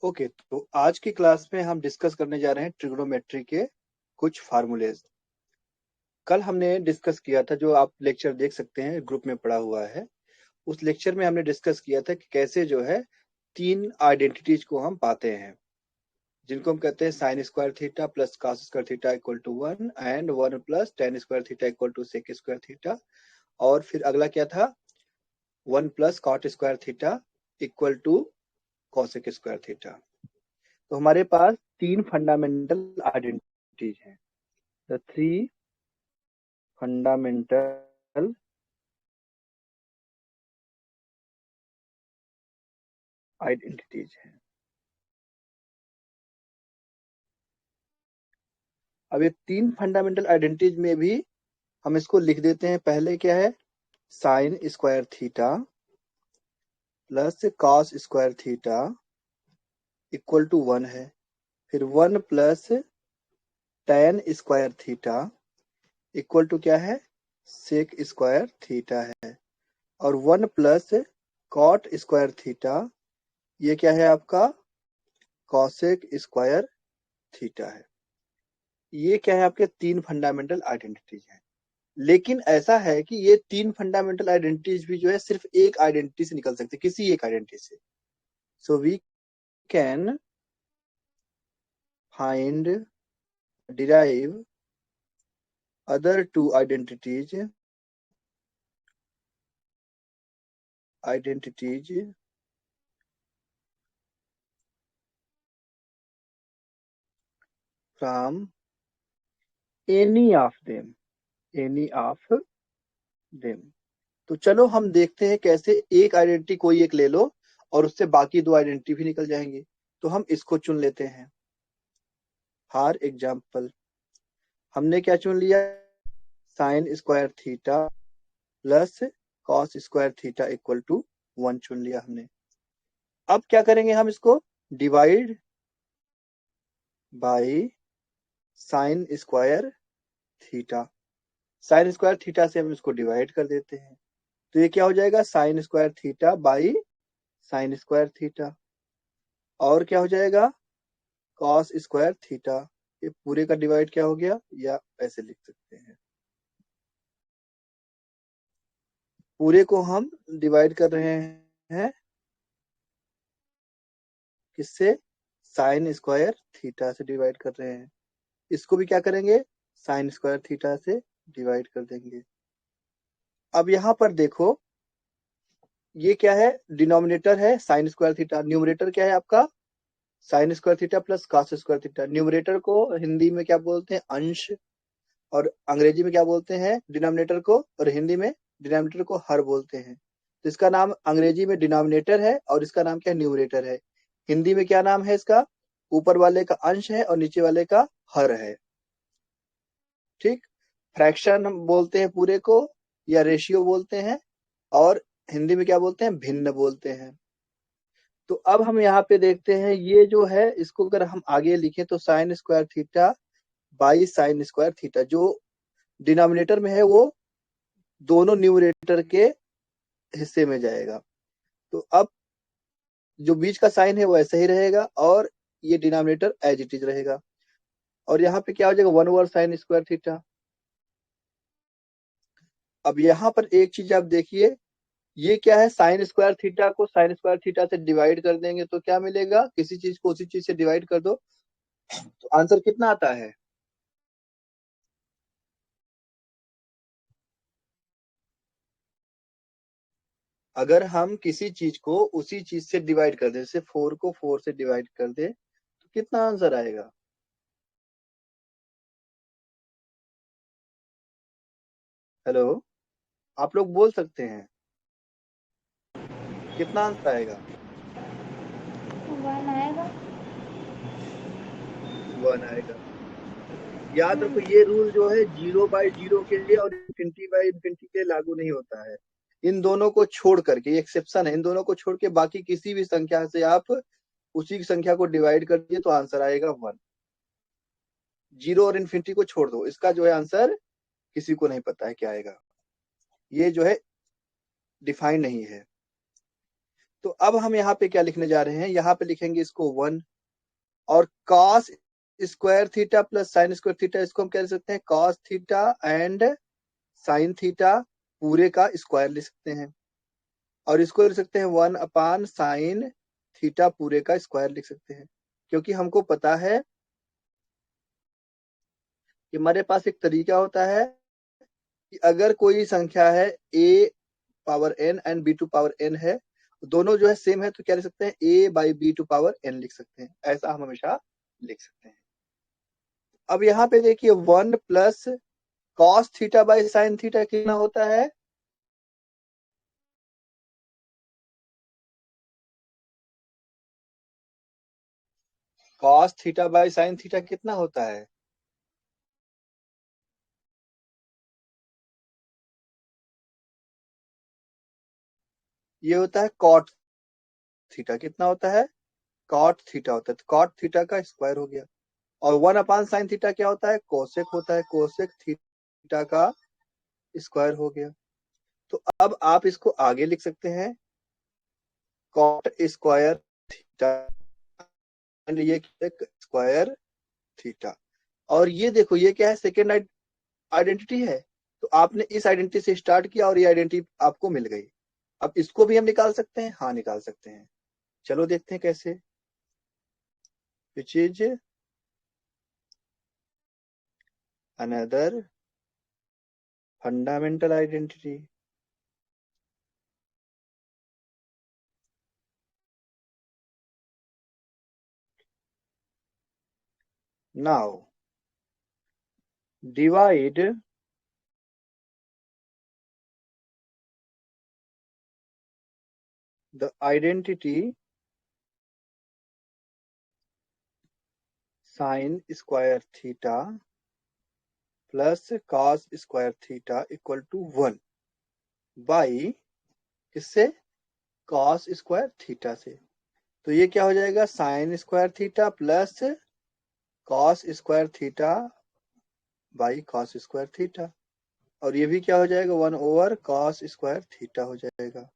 Okay, तो आज की क्लास में हम डिस्कस करने जा रहे हैं ट्रिग्नोमेट्री के कुछ फार्मूलेज। कल हमने डिस्कस किया था, जो आप लेक्चर देख सकते हैं ग्रुप में पड़ा हुआ है। उस लेक्चर में हमने डिस्कस किया था कि कैसे जो है तीन आइडेंटिटीज को हम पाते हैं, जिनको हम कहते हैं sine square theta plus cos square theta equal to 1 and 1 plus tan square theta equal to sec square theta. और फिर अगला क्या था, 1 plus cot square theta equal to cosec square theta. तो हमारे पास तीन फंडामेंटल आइडेंटिटीज हैं, द थ्री फंडामेंटल आइडेंटिटीज हैं। अब ये तीन फंडामेंटल आइडेंटिटीज में भी हम इसको लिख देते हैं। पहले क्या है, sine square theta plus cos square theta equal to 1 है। फिर 1 plus tan square theta equal to क्या है, सेक स्क्वायर थीटा है। और 1 प्लस कॉट स्क्वायर थीटा, ये क्या है आपका, कॉसेक स्क्वायर थीटा है। ये क्या है, आपके तीन फंडामेंटल आइडेंटिटीज हैं। लेकिन ऐसा है कि ये तीन फंडामेंटल आइडेंटिटीज भी जो है सिर्फ एक आइडेंटिटी से निकल सकते, किसी एक आइडेंटिटी से। So we can find derive other two identities from any of them. तो चलो हम देखते हैं कैसे एक आइडेंटिटी कोई एक ले लो और उससे बाकी दो आइडेंटिटी भी निकल जाएंगे। तो हम इसको चुन लेते हैं। फॉर एग्जाम्पल हमने क्या चुन लिया, sine square theta plus cos square theta equal to 1 चुन लिया हमने। अब क्या करेंगे, हम इसको divide by sine square theta. Sine square theta से हम इसको डिवाइड कर देते हैं, तो ये क्या हो जाएगा, sign square theta by sine square theta. और क्या हो जाएगा, कॉस स्क्वायर थीटा। ये पूरे का डिवाइड क्या हो गया, या ऐसे लिख सकते हैं, पूरे को हम डिवाइड कर रहे हैं किससे, साइन स्क्वायर थीटा से डिवाइड कर रहे हैं। इसको भी क्या करेंगे, साइन स्क्वायर थीटा से डिवाइड कर देंगे। अब यहाँ पर देखो, ये क्या है, डिनोमिनेटर है साइन स्क्वायर थीटा, न्यूमरेटर क्या है आपका, sign square theta plus cos square theta. Numerator को हिंदी में क्या बोलते हैं, अंश, और अंग्रेजी में क्या बोलते हैं डिनोमिनेटर को, और हिंदी में डिनोमिनेटर को हर बोलते हैं। तो इसका नाम अंग्रेजी में डिनोमिनेटर है और इसका नाम क्या है, न्यूमरेटर है। हिंदी में क्या नाम है इसका, ऊपर वाले का अंश है और नीचे वाले का हर है। ठीक, फ्रैक्शन हम बोलते हैं पूरे को, या रेशियो बोलते हैं, और हिंदी में क्या बोलते हैं, भिन्न बोलते हैं। तो अब हम यहाँ पे देखते हैं, ये जो है इसको अगर हम आगे लिखें तो sign square theta by sine square theta, जो डिनोमिनेटर में है वो दोनों न्यूमरेटर के हिस्से में जाएगा। तो अब जो बीच का साइन है वो ऐसा ही रहेगा और ये डिनोमिनेटर एज इट इज रहेगा। और यहाँ पे क्या हो जाएगा, 1 ओवर साइन स्क्वायर थीटा। अब यहाँ पर एक चीज आप देखिए, ये क्या है, साइन स्क्वायर थीटा को साइन स्क्वायर थीटा से डिवाइड कर देंगे तो क्या मिलेगा, किसी चीज को उसी चीज से डिवाइड कर दो तो आंसर कितना आता है, अगर हम किसी चीज को उसी चीज से डिवाइड कर दें, जैसे 4 को 4 से डिवाइड कर दे तो कितना आंसर आएगा। हेलो, आप लोग बोल सकते हैं, कितना आंसर आएगा, 1 आएगा। 1 आएगा। याद रखो ये रूल जो है 0/0 के लिए और ∞/∞ के लिए लागू नहीं होता है। इन दोनों को छोड़ करके, एक्सेप्शन है, इन दोनों को छोड़ के बाकी किसी भी संख्या से आप उसी की संख्या को डिवाइड कर दिए तो आंसर आएगा 1। 0 और इन्फिनिटी को छोड़ दो, इसका जो है आंसर किसी को नहीं पता है क्या आएगा, ये जो है डिफाइन नहीं है। तो अब हम यहाँ पे क्या लिखने जा रहे हैं, यहाँ पे लिखेंगे इसको 1, और cos square theta plus sign square theta, इसको हम क्या लिख सकते हैं, cos theta and sine theta पूरे का स्क्वायर लिख सकते हैं, और इसको लिख सकते हैं 1 साइन थीटा पूरे का स्क्वायर लिख सकते हैं, क्योंकि हमको पता है कि हमारे पास एक तरीका होता है कि अगर कोई संख्या है a power n and b to power n है, दोनों जो है सेम है, तो क्या लिख सकते हैं, a by b to power n लिख सकते हैं, ऐसा हम हमेशा लिख सकते हैं। अब यहाँ पे देखिए 1 plus cos theta by sine theta कितना होता है, cos theta by sine theta कितना होता है, ये होता है कॉट थीटा, कितना होता है, कॉट थीटा होता है, तो कॉट थीटा का स्क्वायर हो गया, और 1/sin थीटा क्या होता है, कोसेक होता है, कोसेक थीटा का स्क्वायर हो गया। तो अब आप इसको आगे लिख सकते हैं, कॉट स्क्वायर थीटा एंड ये स्क्वायर थीटा, और ये देखो ये क्या है, सेकेंड आइडेंटिटी है, तो आपने इस आइडेंटिटी से स्टार्ट किया और ये आइडेंटिटी आपको मिल गई। अब इसको भी हम निकाल सकते हैं, हाँ निकाल सकते हैं, चलो देखते हैं कैसे, which is another fundamental identity. Now divide the identity sin square theta plus cos square theta equal to 1 by किससे, cos स्क्वायर थीटा से। तो ये क्या हो जाएगा, sign square theta plus cos square theta by cos square theta, और ये भी क्या हो जाएगा, 1/cos स्क्वायर थीटा हो जाएगा।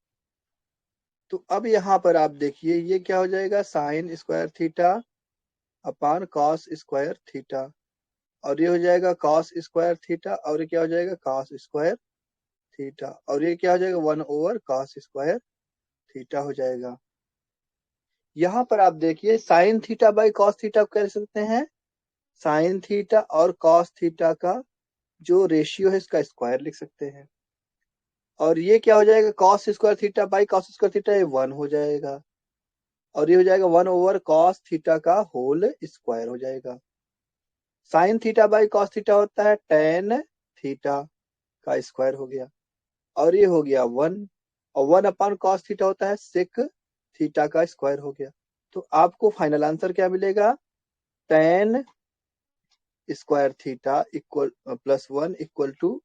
तो अब यहाँ पर आप देखिए ये क्या हो जाएगा, sign square theta upon cos square theta, और ये हो जाएगा कॉस स्क्वायर थीटा, और ये क्या हो जाएगा, कॉस स्क्वायर थीटा, और ये क्या हो जाएगा, 1/cos स्क्वायर थीटा हो जाएगा। यहाँ पर आप देखिए sine theta by cos theta को कह सकते हैं, साइन थीटा और कॉस थीटा का जो रेशियो है इसका स्क्वायर लिख सकते हैं, और ये क्या हो जाएगा, cos square theta by cos square theta, ये 1 हो जाएगा, और ये हो जाएगा 1/cos थीटा का होल स्क्वायर हो जाएगा। Sine theta by cos theta होता है टेन थीटा का स्क्वायर हो गया, और ये हो गया 1, और 1/cos थीटा होता है सेक थीटा का स्क्वायर हो गया। तो आपको फाइनल आंसर क्या मिलेगा, tan square theta equal plus 1 equal to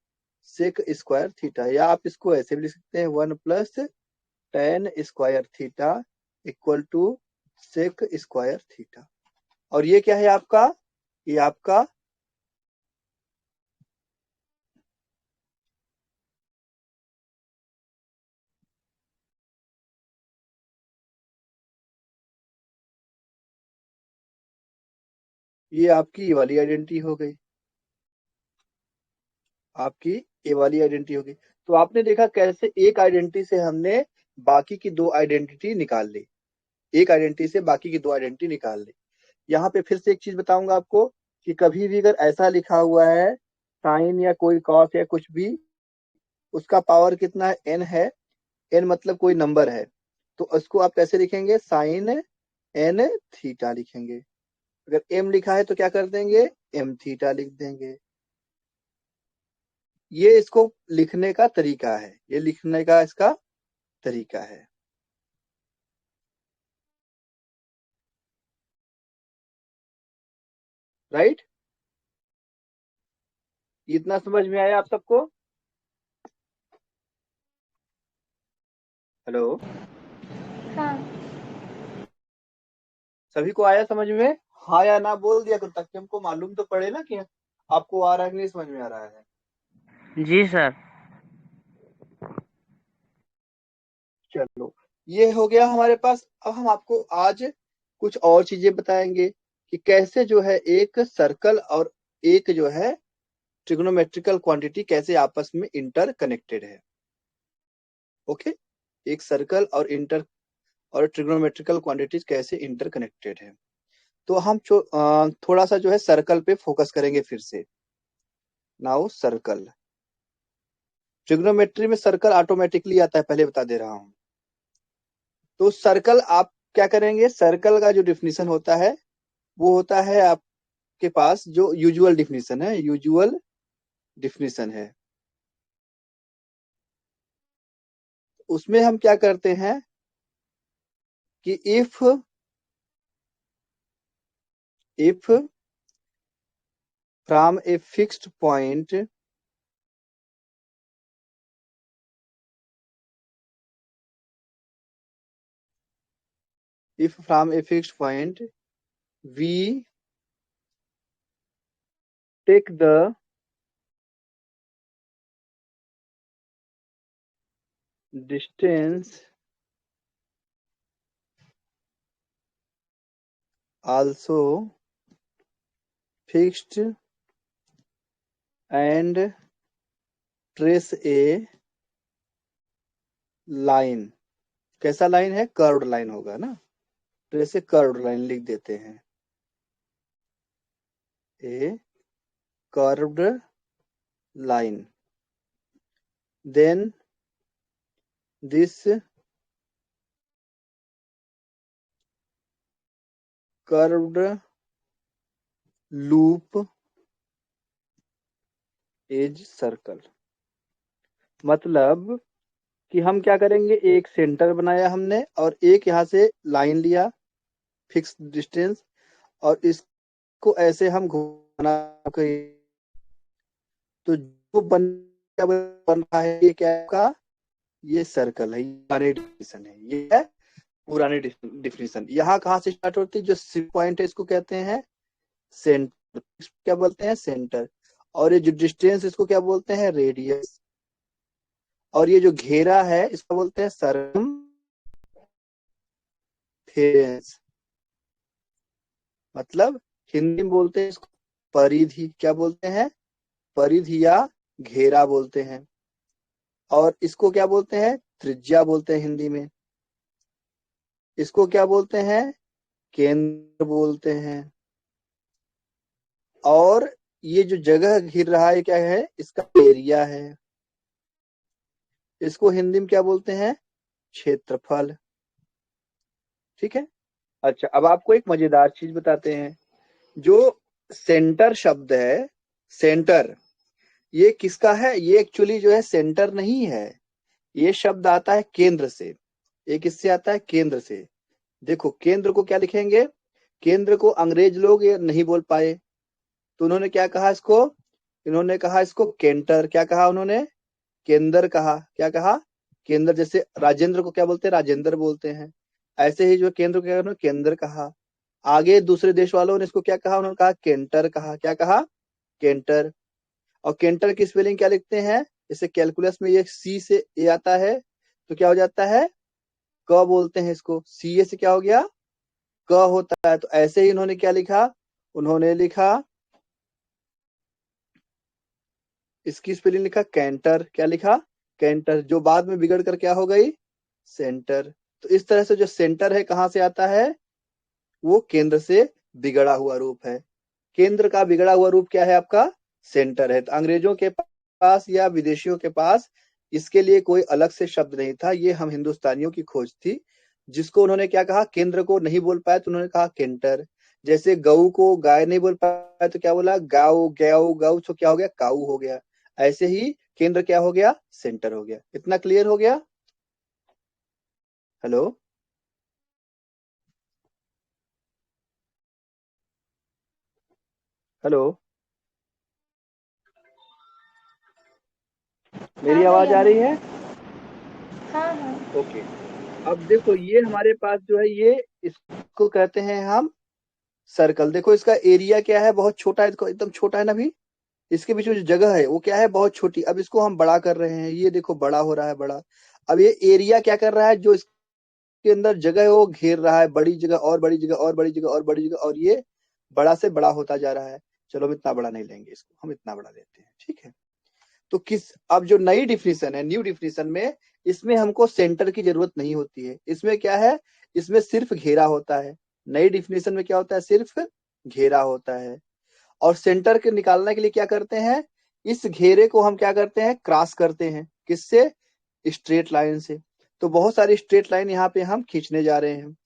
sec square theta, या आप इसको ऐसे भी लिख सकते हैं 1 plus tan square theta equal to sec square theta, और ये क्या है आपका, ये आपका ये आपकी ये वाली आइडेंटिटी हो गई, आपकी ये वाली आइडेंटिटी होगी। तो आपने देखा कैसे एक आइडेंटिटी से हमने बाकी की दो आइडेंटिटी निकाल ली, एक आइडेंटिटी से बाकी की दो आइडेंटिटी निकाल ली। यहाँ पे फिर से एक चीज बताऊंगा आपको कि कभी भी अगर ऐसा लिखा हुआ है साइन या कोई कॉस या कुछ भी, उसका पावर कितना है, एन है, एन मतलब कोई नंबर है, तो उसको आप कैसे लिखेंगे, साइन एन थीटा लिखेंगे। अगर एम लिखा है तो क्या कर देंगे, एम थीटा लिख देंगे। ये इसको लिखने का तरीका है, ये लिखने का इसका तरीका है। राइट, इतना समझ में आया आप सबको, हेलो, हाँ। सभी को आया समझ में, हाँ या ना बोल दिया करो, ताकि हमको मालूम तो पड़े ना कि आपको आ रहा है कि नहीं समझ में आ रहा है। जी सर। चलो, ये हो गया हमारे पास। अब हम आपको आज कुछ और चीजें बताएंगे कि कैसे जो है एक सर्कल और एक जो है ट्रिग्नोमेट्रिकल क्वांटिटी कैसे आपस में इंटर कनेक्टेड है। ओके, एक सर्कल और ट्रिग्नोमेट्रिकल क्वांटिटीज कैसे इंटर कनेक्टेड है। तो हम थोड़ा सा जो है सर्कल पे फोकस करेंगे फिर से। नाउ सर्कल, ट्रिग्नोमेट्री में सर्कल ऑटोमेटिकली आता है, पहले बता दे रहा हूं। तो सर्कल आप क्या करेंगे, सर्कल का जो डिफिनीशन होता है वो होता है आपके पास जो यूजुअल डिफिनीशन है, यूजुअल डिफिनीशन है। उसमें हम क्या करते हैं कि if from a fixed point if from a fixed point we take the distance also fixed and trace a line, कैसा लाइन है, कर्व्ड लाइन होगा ना, ट्रेस ए कर्व्ड लाइन लिख देते हैं, a curved line, then this curved loop is circle। मतलब कि हम क्या करेंगे, एक सेंटर बनाया हमने और एक यहाँ से लाइन लिया फिक्स डिस्टेंस और इसको ऐसे हम घुमाना, तो जो बन रहा है ये क्या का, ये सर्कल है, पुराने डिफिनेशन है, ये है पुराने डिफिनेशन। यहाँ कहाँ से स्टार्ट होती है, जो पॉइंट है इसको कहते हैं सेंटर, क्या बोलते हैं सेंटर, और ये जो डिस्टेंस इसको क्या बोलते हैं रेडियस, और ये जो घेरा है इसको बोलते हैं सरकमफेरेंस। मतलब हिंदी में बोलते हैं इसको परिधि, क्या बोलते हैं, परिधि या घेरा बोलते हैं, और इसको क्या बोलते हैं त्रिज्या बोलते हैं हिंदी में, इसको क्या बोलते हैं केंद्र बोलते हैं, और ये जो जगह घिर रहा है क्या है, इसका एरिया है, इसको हिंदी में क्या बोलते हैं क्षेत्रफल। ठीक है। अच्छा, अब आपको एक मजेदार चीज बताते हैं, जो सेंटर शब्द है, सेंटर ये किसका है, ये एक्चुअली जो है सेंटर नहीं है, ये शब्द आता है केंद्र से। ये किससे आता है, केंद्र से। देखो केंद्र को क्या लिखेंगे, केंद्र को अंग्रेज लोग ये नहीं बोल पाए, तो उन्होंने क्या कहा इसको, इन्होंने कहा इसको केंटर, क्या कहा उन्होंने, केंद्र कहा, क्या कहा केंद्र। जैसे राजेंद्र को क्या बोलते हैं, राजेंद्र बोलते हैं, ऐसे ही जो केंद्र को क्या उन्होंने केंद्र कहा। आगे दूसरे देश वालों ने इसको क्या कहा, उन्होंने कहा केंटर कहा, क्या कहा केंटर। और केंटर की स्पेलिंग क्या लिखते हैं, जैसे कैलकुलस में ये सी से ए आता है तो क्या हो जाता है क बोलते हैं इसको, सी ए से क्या हो गया क होता है। तो ऐसे ही इन्होंने क्या लिखा, उन्होंने लिखा इसकी स्पेलिंग लिखा कैंटर, क्या लिखा कैंटर, जो बाद में बिगड़ कर क्या हो गई सेंटर। तो इस तरह से जो सेंटर है कहाँ से आता है, वो केंद्र से बिगड़ा हुआ रूप है। केंद्र का बिगड़ा हुआ रूप क्या है आपका सेंटर है। तो अंग्रेजों के पास या विदेशियों के पास इसके लिए कोई अलग से शब्द नहीं था, ये हम हिंदुस्तानियों की खोज थी, जिसको उन्होंने क्या कहा, केंद्र को नहीं बोल पाए तो उन्होंने कहा केंटर। जैसे गऊ को गाय नहीं बोल पाए तो क्या बोला गाऊ, गौ गऊ, तो क्या हो गया काऊ हो गया। ऐसे ही केंद्र क्या हो गया सेंटर हो गया। इतना क्लियर हो गया। हेलो, हेलो, मेरी हाँ आवाज भैया, आ हाँ रही है। हाँ हाँ। ओके, अब देखो ये हमारे पास जो है ये इसको कहते हैं हम सर्कल। देखो इसका एरिया क्या है, बहुत छोटा है, देखो एकदम छोटा है ना भी, इसके बीच में जो जगह है वो क्या है बहुत छोटी। अब इसको हम बड़ा कर रहे हैं, ये देखो बड़ा हो रहा है बड़ा। अब ये एरिया क्या कर रहा है, जो के अंदर जगह है वो घेर रहा है, बड़ी जगह और बड़ी जगह और बड़ी जगह और बड़ी जगह, और ये बड़ा से बड़ा होता जा रहा है। चलो हम इतना बड़ा नहीं लेंगे इसको, हम इतना बड़ा लेते हैं, ठीक है। तो अब जो नई डिफिनीशन है, न्यू डिफिनीशन में, इसमें हमको सेंटर की जरूरत नहीं होती है। इसमें क्या है, इसमें सिर्फ घेरा होता है। नई डिफिनीशन में क्या होता है, सिर्फ घेरा होता है। और सेंटर के निकालने के लिए क्या करते हैं, इस घेरे को हम क्या करते हैं, क्रॉस करते हैं। किससे, स्ट्रेट लाइन से। तो बहुत सारी स्ट्रेट लाइन यहाँ पे हम खींचने जा रहे हैं।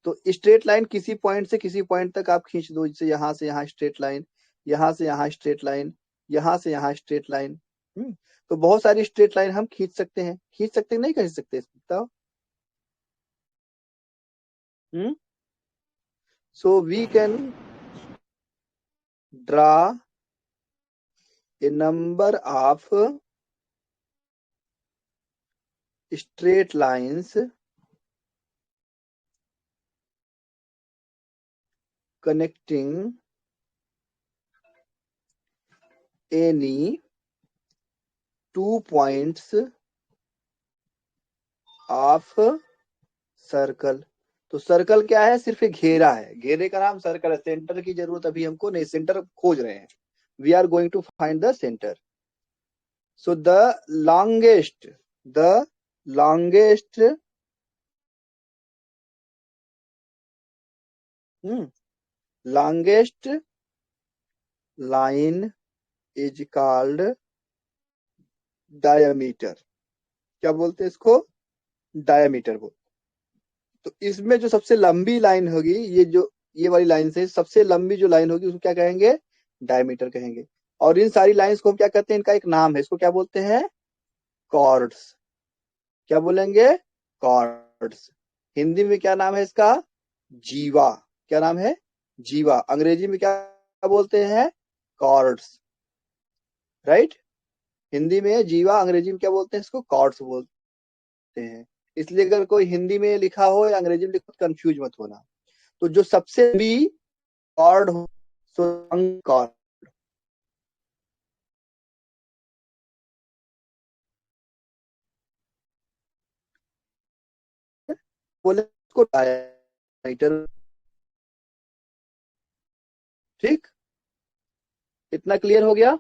तो स्ट्रेट लाइन किसी पॉइंट से किसी पॉइंट तक आप खींच दो, जैसे यहाँ से यहाँ स्ट्रेट लाइन, यहाँ से यहाँ स्ट्रेट लाइन, यहाँ से यहाँ स्ट्रेट लाइन। तो बहुत सारी स्ट्रेट लाइन हम खींच सकते हैं। खींच सकते नहीं खींच सकते, बताओ। So we can draw a number of straight lines connecting any 2 points of circle. तो सर्कल क्या है, सिर्फ एक घेरा है, घेरे का नाम सर्कल है। सेंटर की जरूरत अभी हमको नहीं, सेंटर खोज रहे हैं। We are going to find the centre. So longest the longest longest line is called diameter। क्या बोलते हैं इसको, डायमीटर बोलते। तो इसमें जो सबसे लंबी लाइन होगी, ये वाली लाइन से सबसे लंबी जो लाइन होगी उसको क्या कहेंगे, डायमीटर कहेंगे। और इन सारी लाइंस को हम क्या कहते हैं, इनका एक नाम है, इसको क्या बोलते हैं, कॉर्ड्स। क्या बोलेंगे, कॉर्ड्स। हिंदी में क्या नाम है इसका, जीवा। क्या नाम है, जीवा। अंग्रेजी में क्या बोलते हैं, कॉर्ड्स, राइट। हिंदी में जीवा, अंग्रेजी में क्या बोलते हैं इसको, कॉर्ड्स बोलते हैं। इसलिए अगर कोई हिंदी में लिखा हो या अंग्रेजी में लिखा हो, कंफ्यूज मत होना। तो जो सबसे लंबी कॉर्ड हो, सो कॉर्ड बोले उसको डायमीटर। ठीक, इतना क्लियर हो गया।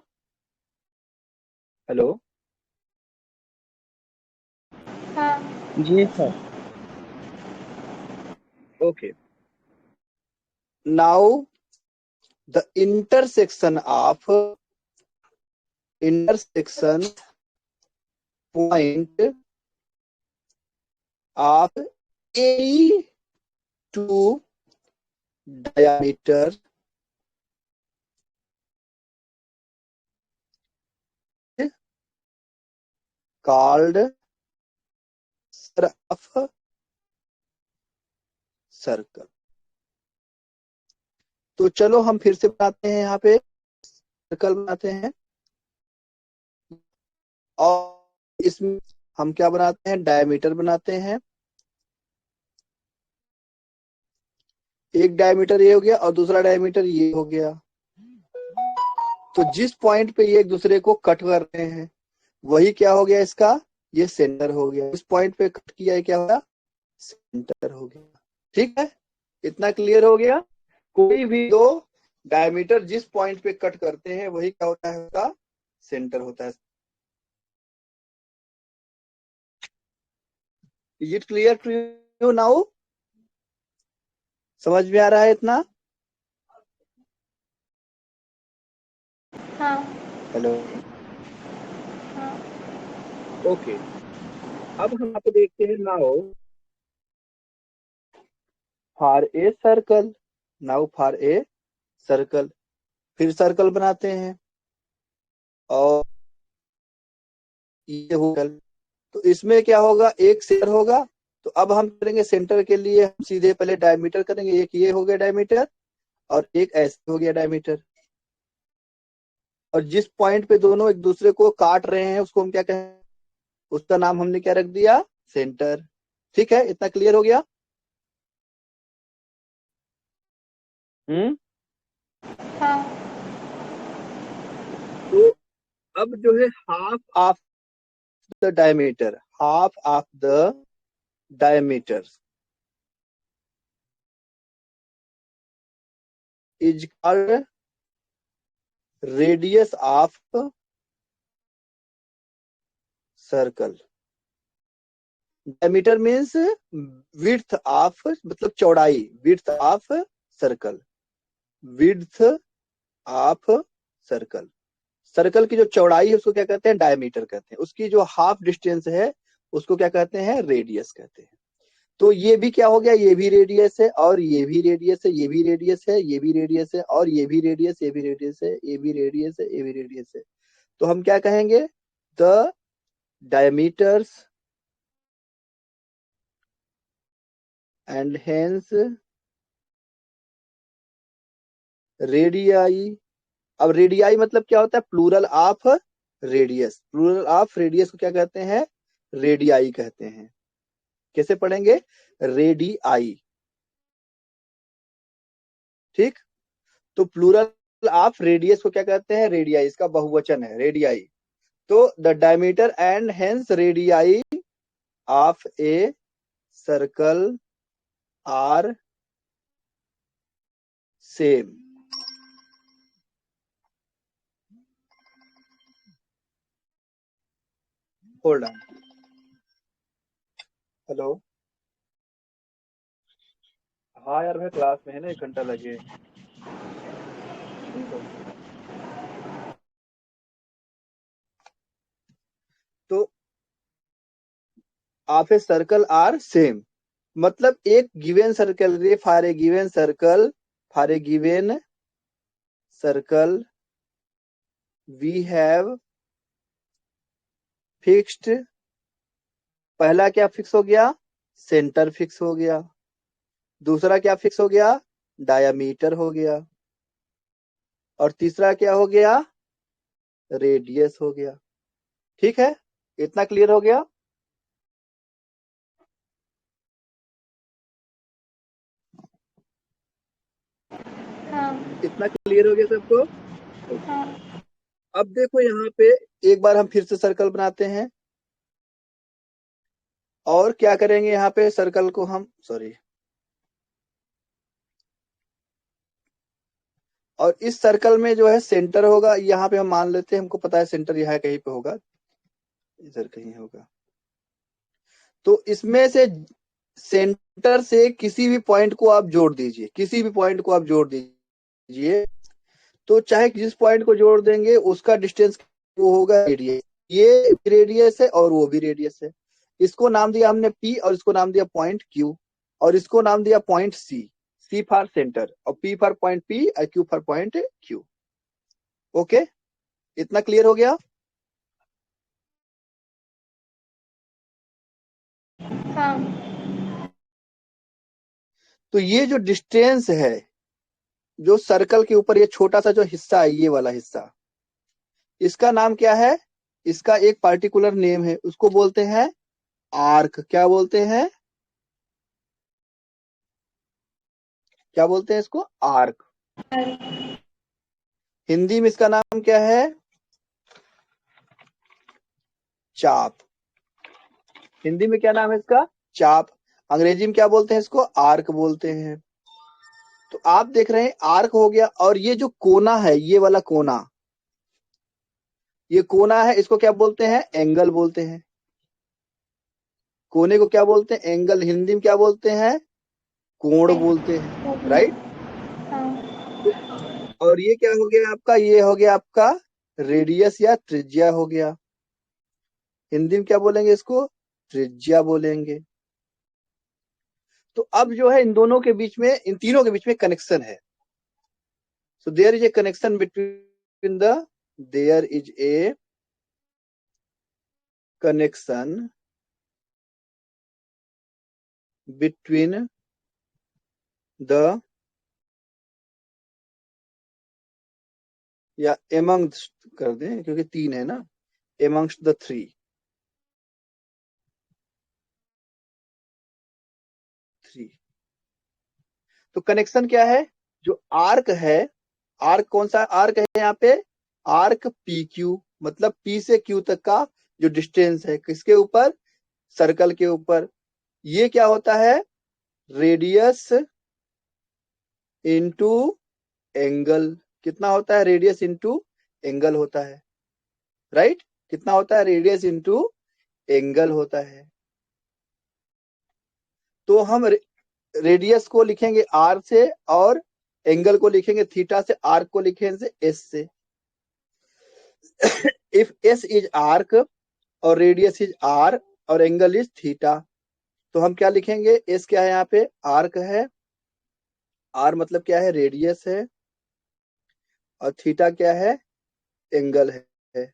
हेलो, हाँ। जी sir. Okay. Now the intersection point of any two diameter called center of circle। तो चलो हम फिर से बनाते हैं, यहाँ पे सर्कल बनाते हैं। और इसमें हम क्या बनाते हैं, डायमीटर बनाते हैं। एक डायमीटर ये हो गया और दूसरा डायमीटर ये हो गया। तो जिस पॉइंट पे ये एक दूसरे को कट कर रहे हैं, वही क्या हो गया इसका, ये सेंटर हो गया। इस पॉइंट पे कट किया है, क्या होगा, सेंटर हो गया। ठीक है, इतना क्लियर हो गया। कोई भी दो डायमीटर जिस पॉइंट पे कट करते हैं, वही क्या होता है, उसका सेंटर होता है। Is it clear to you now, समझ में आ रहा है इतना। हाँ। हेलो, हाँ। ओके। अब हम आपको देखते हैं, now for a circle, now for a circle, फिर सर्कल बनाते हैं। और ये होगा, तो इसमें क्या होगा, एक सेंटर होगा। तो अब हम करेंगे सेंटर के लिए, हम सीधे पहले डायमीटर करेंगे। एक ये हो गया डायमीटर और एक ऐसे हो गया डायमीटर। और जिस पॉइंट पे दोनों एक दूसरे को काट रहे हैं, उसको हम क्या कहें, उसका नाम हमने क्या रख दिया, सेंटर। ठीक है, इतना क्लियर हो गया। हाँ। तो अब जो है, half of the diameter, half of the diameter is called radius of circle. Diameter means width of, मतलब चौड़ाई, width of circle, width of circle. Circle की जो चौड़ाई है उसको क्या कहते हैं, डायमीटर कहते हैं। उसकी जो हाफ डिस्टेंस है उसको क्या कहते हैं, रेडियस कहते हैं। तो ये भी क्या हो गया, ये भी रेडियस है और ये भी रेडियस है, ये भी रेडियस है, ये भी रेडियस है और ये भी रेडियस, ये भी रेडियस है, ये भी रेडियस है, ये भी रेडियस है। तो हम क्या कहेंगे, the diameters and hence radii. अब रेडियाई मतलब क्या होता है, plural of radius. Plural of radius को क्या कहते हैं, रेडियाई कहते हैं। कैसे पढ़ेंगे, रेडियाई। ठीक, तो प्लूरल ऑफ रेडियस को क्या कहते हैं, रेडियाई। इसका बहुवचन है रेडियाई। तो the diameter and hence radii of a circle are same. Hold on, hello. हाँ यार मैं क्लास में है ना, 1 घंटा लगे। तो of a circle are same, मतलब एक गिवन सर्कल रे, for a given circle, for a given circle we have fixed. पहला क्या फिक्स हो गया, सेंटर फिक्स हो गया। दूसरा क्या फिक्स हो गया, डायामीटर हो गया। और तीसरा क्या हो गया, रेडियस हो गया। ठीक है, इतना क्लियर हो गया। हाँ। इतना क्लियर हो गया सबको। हाँ। अब देखो यहाँ पे एक बार हम फिर से सर्कल बनाते हैं और क्या करेंगे, यहाँ पे सर्कल को हम, सॉरी, और इस सर्कल में जो है सेंटर होगा, यहाँ पे हम मान लेते हैं, हमको पता है सेंटर यहाँ कहीं पे होगा, इधर कहीं होगा। तो इसमें से सेंटर से किसी भी पॉइंट को आप जोड़ दीजिए, किसी भी पॉइंट को आप जोड़ दीजिए। तो चाहे जिस पॉइंट को जोड़ देंगे उसका डिस्टेंस वो होगा रेडियस। ये रेडियस है और वो भी रेडियस है। इसको नाम दिया हमने P और इसको नाम दिया पॉइंट Q और इसको नाम दिया point C। C for centre और P फॉर पॉइंट P और Q for point Q। Okay, इतना क्लियर हो गया। हाँ। तो ये जो डिस्टेंस है, जो सर्कल के ऊपर ये छोटा सा जो हिस्सा है, ये वाला हिस्सा, इसका नाम क्या है, इसका एक पार्टिकुलर नेम है, उसको बोलते हैं आर्क। क्या बोलते हैं, क्या बोलते हैं इसको, आर्क। हिंदी में इसका नाम क्या है, चाप। हिंदी में क्या नाम है इसका, चाप। अंग्रेजी में क्या बोलते हैं इसको, आर्क बोलते हैं। तो आप देख रहे हैं आर्क हो गया, और ये जो कोना है, ये वाला कोना, ये कोना है, इसको क्या बोलते हैं, एंगल बोलते हैं। कोने को क्या बोलते हैं, एंगल। हिंदी में क्या बोलते हैं, कोण बोलते हैं, राइट। हाँ। तो और ये क्या हो गया आपका, ये हो गया आपका रेडियस या त्रिज्या हो गया। हिंदी में क्या बोलेंगे इसको, त्रिज्या बोलेंगे। तो अब जो है इन दोनों के बीच में, इन तीनों के बीच में कनेक्शन है। So there is a connection between the, there is a connection between the, या एमंगस्ट कर दें क्योंकि 3 है ना, एमंगस्ट द 3। तो कनेक्शन क्या है, जो आर्क है, आर्क कौन सा आर्क है यहाँ पे, आर्क पी क्यू, मतलब पी से क्यू तक का जो डिस्टेंस है, किसके ऊपर, सर्कल के ऊपर। ये क्या होता है, रेडियस इंटू एंगल कितना होता है, रेडियस इंटू एंगल होता है, राइट। कितना होता है, रेडियस इंटू एंगल होता है। तो हम रेडियस को लिखेंगे आर से और एंगल को लिखेंगे थीटा से, आर्क को लिखेंगे एस से। इफ एस इज आर्क और रेडियस इज आर और एंगल इज थीटा, तो हम क्या लिखेंगे, एस क्या है, यहाँ पे आर्क है, आर मतलब क्या है, रेडियस है, और थीटा क्या है, एंगल है।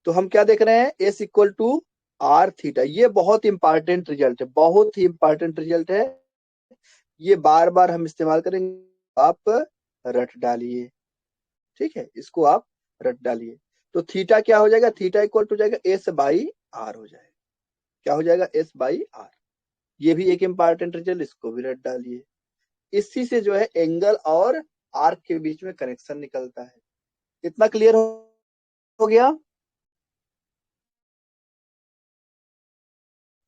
तो हम क्या देख रहे हैं, S equal to r theta. ये बहुत इंपॉर्टेंट रिजल्ट है, बहुत ही इंपॉर्टेंट रिजल्ट है, ये बार बार हम इस्तेमाल करेंगे, आप रट डालिए, ठीक है, इसको आप रट डालिए। तो थीटा क्या हो जाएगा, थीटा इक्वल टू जाएगा एस बाई आर हो जाएगा। क्या हो जाएगा, एस बाई आर। ये भी एक इंपॉर्टेंट रिजल्ट, इसको भी रट डालिए। इसी से जो है एंगल और आर्क के बीच में कनेक्शन निकलता है। इतना क्लियर हो गया।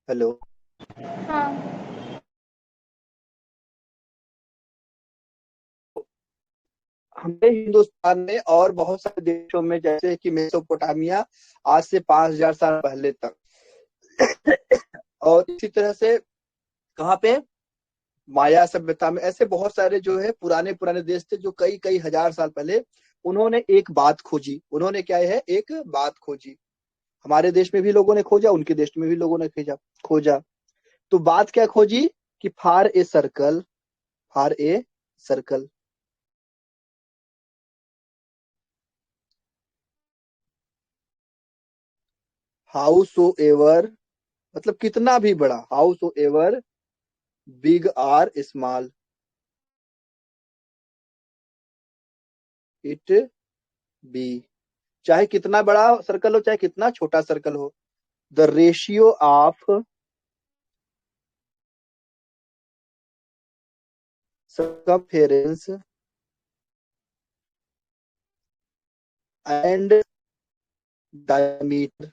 हेलो। हाँ। हमारे हिंदुस्तान में और बहुत सारे देशों में, जैसे कि मेसोपोटामिया, आज से 5,000 साल पहले तक, और इसी तरह से कहाँ पे, माया सभ्यता में, ऐसे बहुत सारे जो है पुराने पुराने देश थे जो कई कई हजार साल पहले उन्होंने एक बात खोजी। उन्होंने क्या है, एक बात खोजी। हमारे देश में भी लोगों ने खोजा, उनके देश में भी लोगों ने खोजा खोजा तो बात क्या खोजी, कि for a circle, for a circle, however, मतलब कितना भी बड़ा, however big or small it be, चाहे कितना बड़ा सर्कल हो, चाहे कितना छोटा सर्कल हो, the ratio of circumference and diameter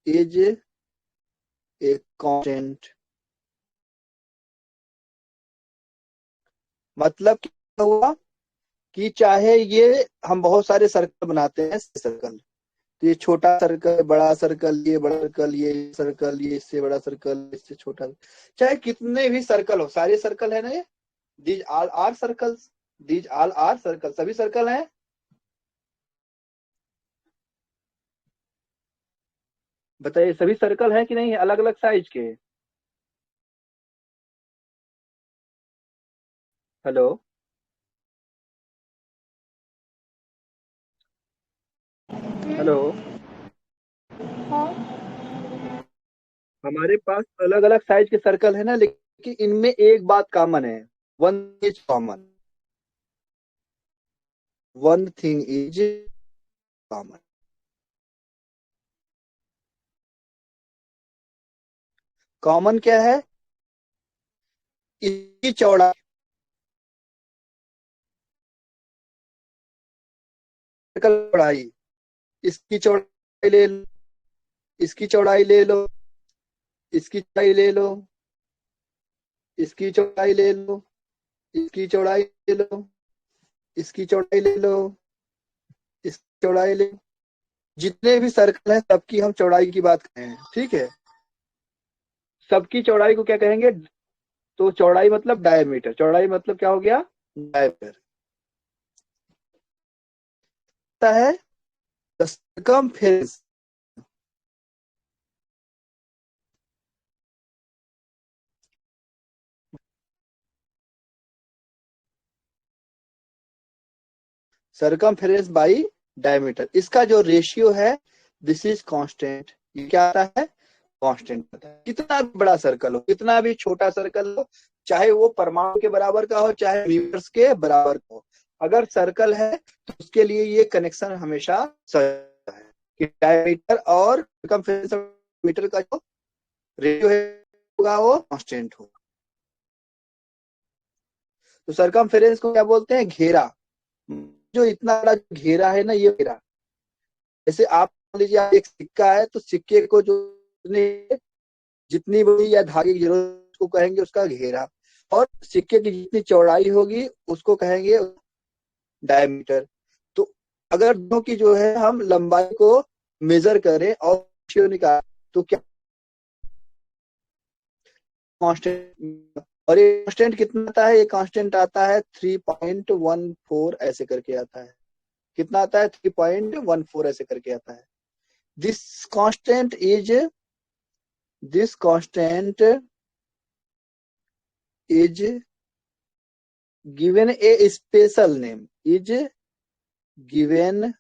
is a constant। मतलब क्या हुआ, कि चाहे ये हम बहुत सारे सर्कल बनाते हैं, सर्कल, तो ये छोटा सर्कल, बड़ा सर्कल, ये बड़ा सर्कल, ये सर्कल, ये इससे बड़ा सर्कल, इससे छोटा, चाहे कितने भी सर्कल हो, सारे सर्कल है ना ये, these all are circles, these all are circle, सभी सर्कल हैं। बताइए, सभी सर्कल है कि नहीं है, अलग अलग साइज के। हेलो। हेलो। हाँ। हमारे पास अलग अलग साइज के सर्कल है ना, लेकिन इनमें एक बात कॉमन है, one is common, one thing is common. Common क्या है, इसकी चौड़ाई, सर्कल चौड़ाई, इसकी चौड़ाई ले लो, इसकी चौड़ाई ले लो, इसकी चौड़ाई ले लो, इसकी चौड़ाई ले लो, इसकी चौड़ाई ले लो, इसकी चौड़ाई ले लो, इसकी चौड़ाई ले लो। जितने भी सर्कल हैं सबकी हम चौड़ाई की बात करें, ठीक है, सबकी चौड़ाई को क्या कहेंगे, तो चौड़ाई मतलब डायमीटर, चौड़ाई मतलब क्या हो गया, डायमीटर है। सर्कमफेरेंस, सर्कमफेरेंस बाई डायमीटर, इसका जो रेशियो है, दिस इज कांस्टेंट। ये क्या आता है, कांस्टेंट आता है। कितना भी बड़ा सर्कल हो, कितना भी छोटा सर्कल हो, चाहे वो परमाणु के बराबर का हो, चाहे मीटर्स के बराबर का हो, अगर सर्कल है तो उसके लिए ये कनेक्शन हमेशा सही है, कि डायमीटर और सर्कमफेरेंस मीटर का जो रेशियो होगा वो कांस्टेंट होगा। तो सर्कमफेरेंस को क्या बोलते हैं, घेरा। जो इतना बड़ा घेरा है ना, ये घेरा, जैसे आप मान लीजिए, आप एक सिक्का है, तो सिक्के को जो जितनी बड़ी या धागे की जरूरत, उसको कहेंगे उसका घेरा। और सिक्के की जितनी चौड़ाई होगी उसको कहेंगे डायमीटर। तो अगर दोनों की जो है हम लंबाई को मेजर करें और रेशियो निकालें तो क्या कांस्टेंट, और ये कांस्टेंट कितना आता है, ये कांस्टेंट आता है 3.14 ऐसे करके आता है। कितना आता है, 3.14 ऐसे करके आता है। This constant is this constant is given a special name, is given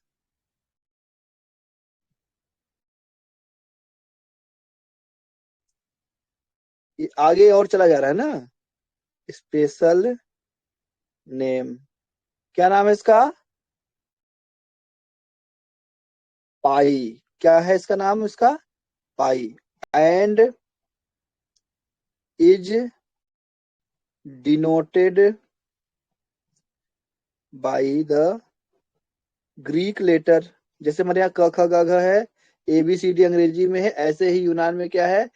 आगे और चला जा रहा है ना, स्पेशल नेम, क्या नाम है इसका, पाई। क्या है इसका नाम, इसका pi. And is denoted by the Greek letter. जैसे हमारे यहाँ क ख ग घ है, ए बी सी डी अंग्रेजी में है, ऐसे ही यूनान में क्या है,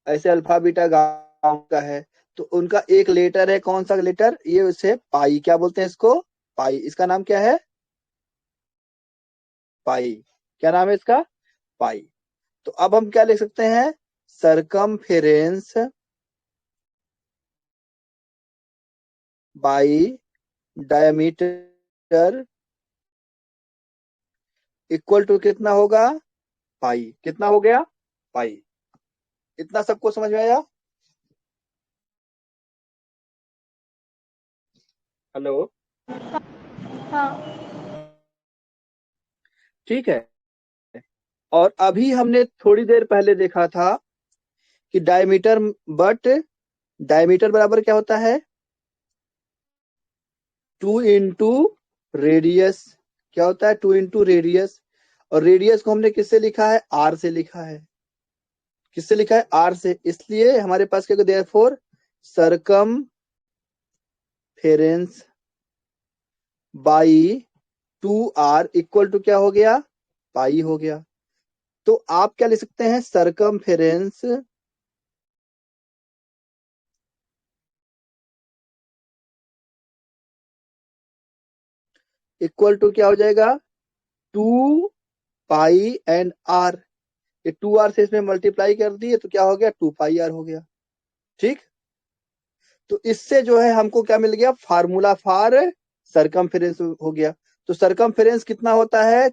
ऐसे अल्फा बीटा गामा का है। तो उनका एक लेटर है, कौन सा लेटर, ये उसे पाई, क्या बोलते हैं इसको, पाई। इसका नाम क्या है, पाई। क्या नाम है इसका, पाई। तो अब हम क्या लिख सकते हैं, circumference by diameter equal to कितना होगा, पाई। कितना हो गया, पाई। इतना सबको समझ में आया। हेलो, हाँ ठीक है। और अभी हमने थोड़ी देर पहले देखा था कि डायमीटर, बट डायमीटर बराबर क्या होता है, 2 × रेडियस। क्या होता है, 2 × रेडियस। और रेडियस को हमने किससे लिखा है, आर से लिखा है। किससे लिखा है, आर से। इसलिए हमारे पास क्या, therefore circumference by 2r equal to क्या हो गया, पाई हो गया। तो आप क्या लिख सकते हैं, सरकमफेरेंस इक्वल टू क्या हो जाएगा, 2 पाई एंड आर। ये 2r से इसमें मल्टीप्लाई कर दिए तो क्या हो गया, 2 पाई r हो गया। ठीक। तो इससे जो है हमको क्या मिल गया, फार्मूला फॉर सरकमफेरेंस हो गया। तो सरकमफेरेंस कितना होता है,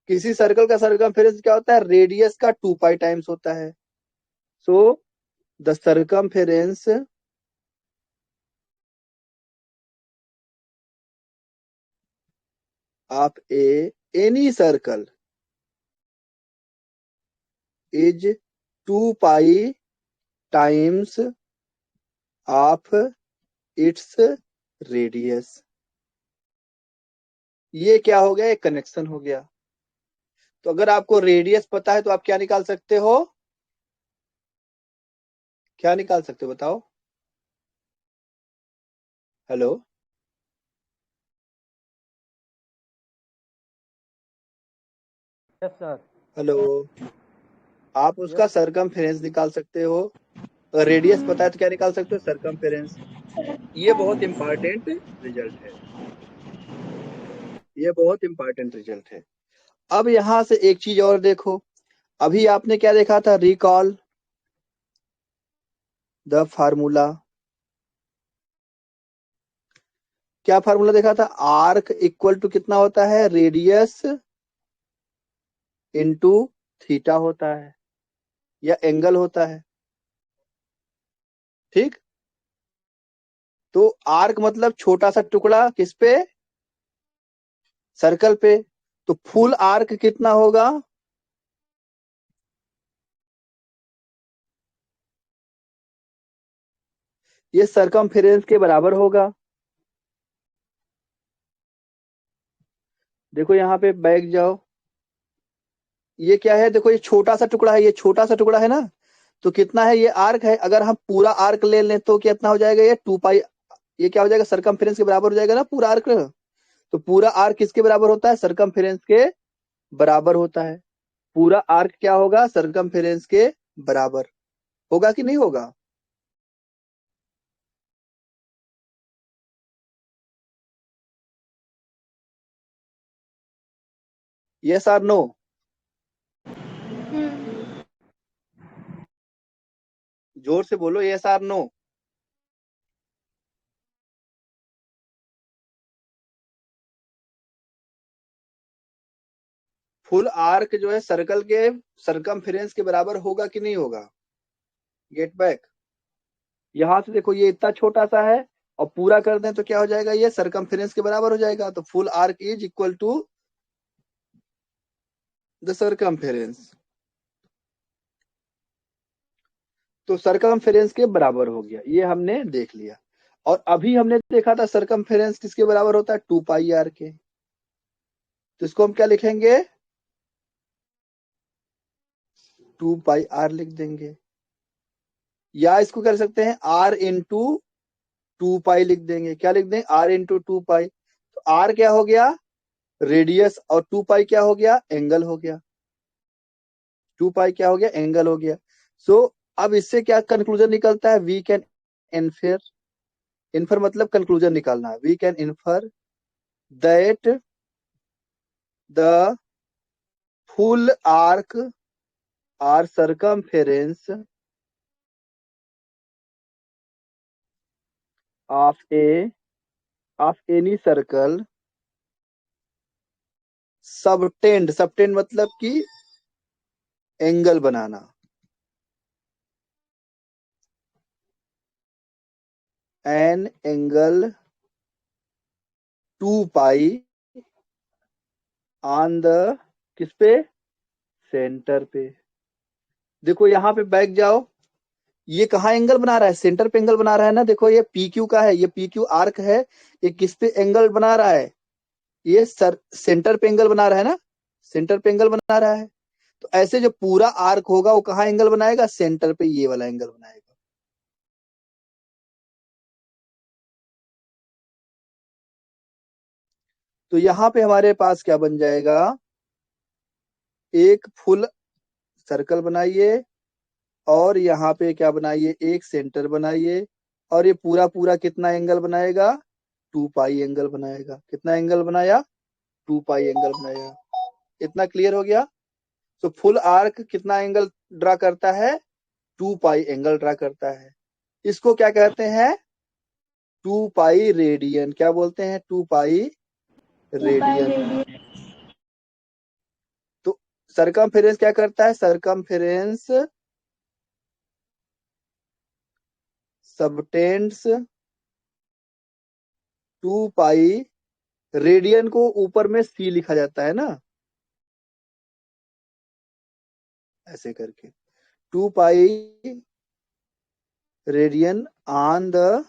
किसी सर्कल का सरकमफेरेंस क्या होता है, रेडियस का 2 पाई टाइम्स होता है। So the circumference of any circle is 2 pi times of its radius. ये क्या हो गया, एक कनेक्शन हो गया। तो अगर आपको रेडियस पता है तो आप क्या निकाल सकते हो, क्या निकाल सकते हो बताओ। Hello, yes sir. हेलो। आप उसका यस। सरकमफेरेंस निकाल सकते हो। अगर रेडियस पता है तो क्या निकाल सकते हो, सरकमफेरेंस। ये बहुत इंपॉर्टेंट रिजल्ट है, ये बहुत इंपॉर्टेंट रिजल्ट है। अब यहां से एक चीज और देखो, अभी आपने क्या देखा था, रिकॉल द फार्मूला। क्या फार्मूला देखा था, आर्क इक्वल टू कितना होता है, रेडियस इंटू थीटा होता है, या एंगल होता है। ठीक। तो आर्क मतलब छोटा सा टुकड़ा, किस पे, सर्कल पे। तो फुल आर्क कितना होगा, ये सरकमफेरेंस के बराबर होगा। देखो यहाँ पे बैक जाओ, ये क्या है, देखो ये छोटा सा टुकड़ा है, ये छोटा सा टुकड़ा है ना, तो कितना है, ये आर्क है। अगर हम पूरा आर्क ले लें तो कितना हो जाएगा, ये 2 पाई, ये क्या हो जाएगा, सरकमफेरेंस के बराबर हो जाएगा ना पूरा आर्क। तो पूरा आर्क किसके बराबर होता है, सरकमफेरेंस के बराबर होता है। पूरा आर्क क्या होगा, सरकमफेरेंस के बराबर होगा कि नहीं होगा? यस और नो? जोर से बोलो, यस और नो? फुल आर्क जो है सर्कल के सरकमफेरेंस के बराबर होगा कि नहीं होगा? Get back. यहां से देखो ये इतना छोटा सा है और पूरा कर दें तो क्या हो जाएगा, ये सरकमफेरेंस के बराबर हो जाएगा। तो full arc is equal to the circumference. तो सरकमफेरेंस के बराबर हो गया, ये हमने देख लिया। और अभी हमने देखा था सरकमफेरेंस किसके बराबर होता है, 2 पाई आर के। तो इसको हम क्या लिखेंगे, 2 पाई आर लिख देंगे, या इसको कर सकते हैं आर इंटू 2 पाई लिख देंगे। क्या लिख देंगे, आर इंटू 2 पाई। तो आर क्या हो गया, रेडियस, और 2 पाई क्या हो गया, एंगल हो गया। 2 पाई क्या हो गया, एंगल हो गया। सो अब इससे क्या कंक्लूजन निकलता है, वी कैन इन्फर, इन्फर मतलब कंक्लूजन निकालना, we can infer that the full arc are circumference of a of any circle subtend, subtend मतलब कि एंगल बनाना, an angle 2 pi on the, किस पे, सेंटर पे। देखो यहाँ पे बैक जाओ, ये कहाँ एंगल बना रहा है, सेंटर पे एंगल बना रहा है ना। देखो ये पी क्यू का है, ये पी क्यू आर्क है, ये किस पे एंगल बना रहा है, ये सेंटर पे एंगल बना रहा है ना, सेंटर पे एंगल बना रहा है। तो ऐसे जो पूरा आर्क होगा वो कहाँ एंगल बनाएगा, सेंटर पे ये वाला एंगल बनाएगा। तो यहाँ पे हमारे पास क्या बन जाएगा, एक फुल सर्कल बनाइए और यहाँ पे क्या बनाइए, एक सेंटर बनाइए, और ये पूरा पूरा कितना एंगल बनाएगा, 2 पाई एंगल बनाएगा। कितना एंगल बनाया, 2 पाई एंगल बनाएगा। इतना क्लियर हो गया? तो फुल आर्क कितना एंगल ड्रा करता है, 2 पाई एंगल ड्रा करता है। इसको क्या कहते हैं, 2 पाई रेडियन। क्या बोलते हैं, 2 पाई 2 पाई रेडियन। रेडियन। तो सरकमफेरेंस क्या करता है, सरकमफेरेंस सबटेंड्स 2 पाई, रेडियन को ऊपर में सी लिखा जाता है ना, ऐसे करके 2 pi radian on the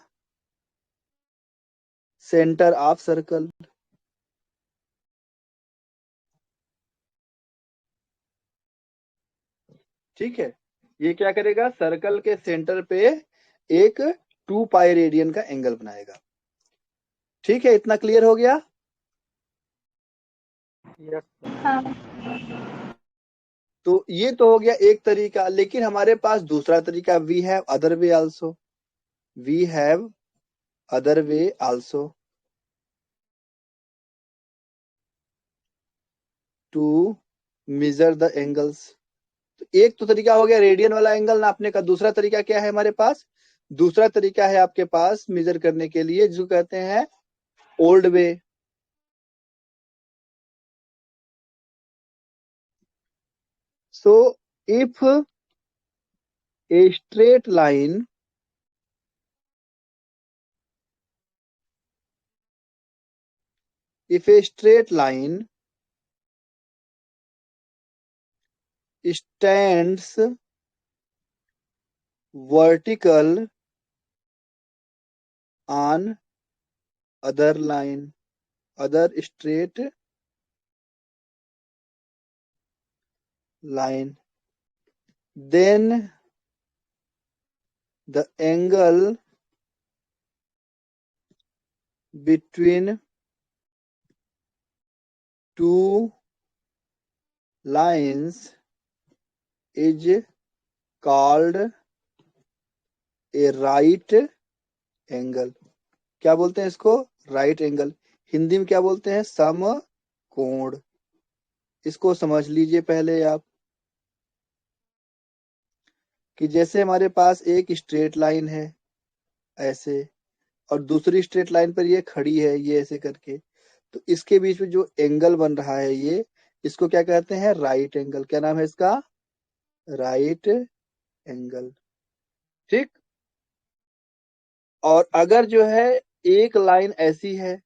centre of circle. ठीक है, ये क्या करेगा, सर्कल के सेंटर पे एक 2 पाई रेडियन का एंगल बनाएगा। ठीक है, इतना क्लियर हो गया? Yes sir. हाँ। तो ये तो हो गया एक तरीका, लेकिन हमारे पास दूसरा तरीका, we have other way also, we have other way also to measure the angles. तो एक तो तरीका हो गया रेडियन वाला एंगल नापने का, दूसरा तरीका क्या है हमारे पास, दूसरा तरीका है आपके पास मेजर करने के लिए, जिसको कहते हैं old way. So if a straight line if a straight line stands vertical on other line, other straight line, then the angle between two lines is called a right angle। क्या बोलते हैं इसको? Right angle. हिंदी में क्या बोलते हैं? समकोण। इसको समझ लीजिए पहले आप, कि जैसे हमारे पास एक स्ट्रेट लाइन है ऐसे, और दूसरी स्ट्रेट लाइन पर ये खड़ी है ये ऐसे करके, तो इसके बीच में जो एंगल बन रहा है ये, इसको क्या कहते हैं? Right angle. क्या नाम है इसका? Right angle. ठीक। और अगर जो है एक लाइन ऐसी है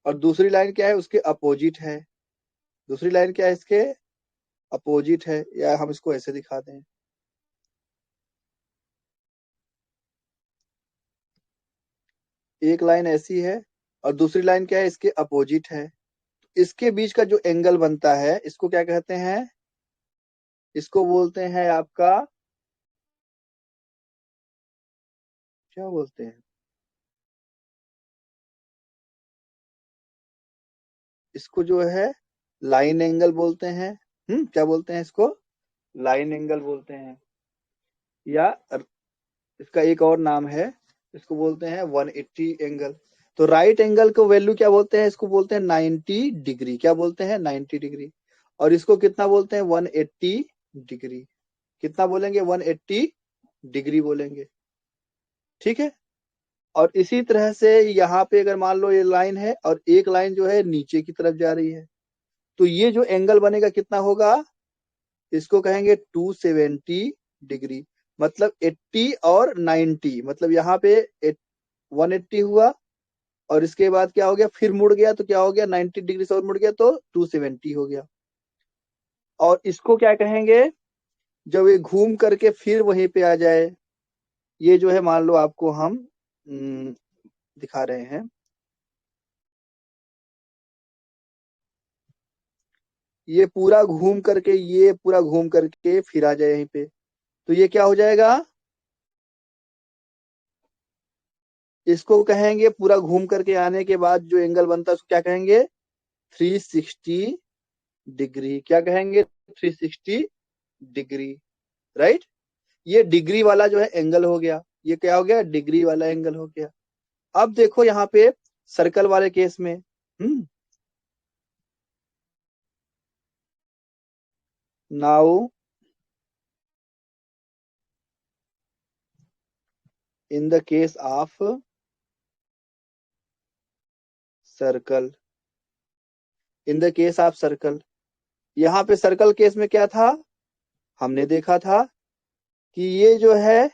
और दूसरी लाइन क्या है? उसके अपोजिट है। दूसरी लाइन क्या है? इसके अपोजिट है। या हम इसको ऐसे दिखा दें, एक लाइन ऐसी है और दूसरी लाइन क्या है? इसके अपोजिट है। इसके बीच का जो एंगल बनता है इसको क्या कहते हैं? इसको बोलते हैं आपका, क्या बोलते हैं? इसको जो है लाइन एंगल बोलते हैं। क्या बोलते हैं इसको? लाइन एंगल बोलते हैं। या इसका एक और नाम है, इसको बोलते हैं 180 एंगल। तो राइट एंगल को वैल्यू क्या बोलते हैं? इसको बोलते हैं 90 डिग्री। क्या बोलते हैं? 90 डिग्री। और इसको कितना बोलते हैं? 180 डिग्री। कितना बोलेंगे? 180 डिग्री बोलेंगे। ठीक है। और इसी तरह से यहाँ पे अगर मान लो ये लाइन है और एक लाइन जो है नीचे की तरफ जा रही है, तो ये जो एंगल बनेगा कितना होगा? इसको कहेंगे 270 डिग्री। मतलब 80 और 90, मतलब यहाँ पे 180 हुआ और इसके बाद क्या हो गया? फिर मुड़ गया तो क्या हो गया? 90 डिग्री से और मुड़ गया तो 270 हो गया। और इसको क्या कहेंगे? जब ये घूम करके फिर वहीं पे आ जाए, ये जो है मान लो आपको हम दिखा रहे हैं, ये पूरा घूम करके, ये पूरा घूम करके फिर आ जाए यहीं पे, तो ये क्या हो जाएगा? इसको कहेंगे, पूरा घूम करके आने के बाद जो एंगल बनता है उसको क्या कहेंगे? 360 डिग्री। क्या कहेंगे? 360 डिग्री। राइट। ये डिग्री वाला जो है एंगल हो गया। ये क्या हो गया? डिग्री वाला एंगल हो गया। अब देखो यहाँ पे सर्कल वाले केस में, now in the case of circle, in the case of circle, यहाँ पे सर्कल केस में क्या था? हमने देखा था कि ये जो है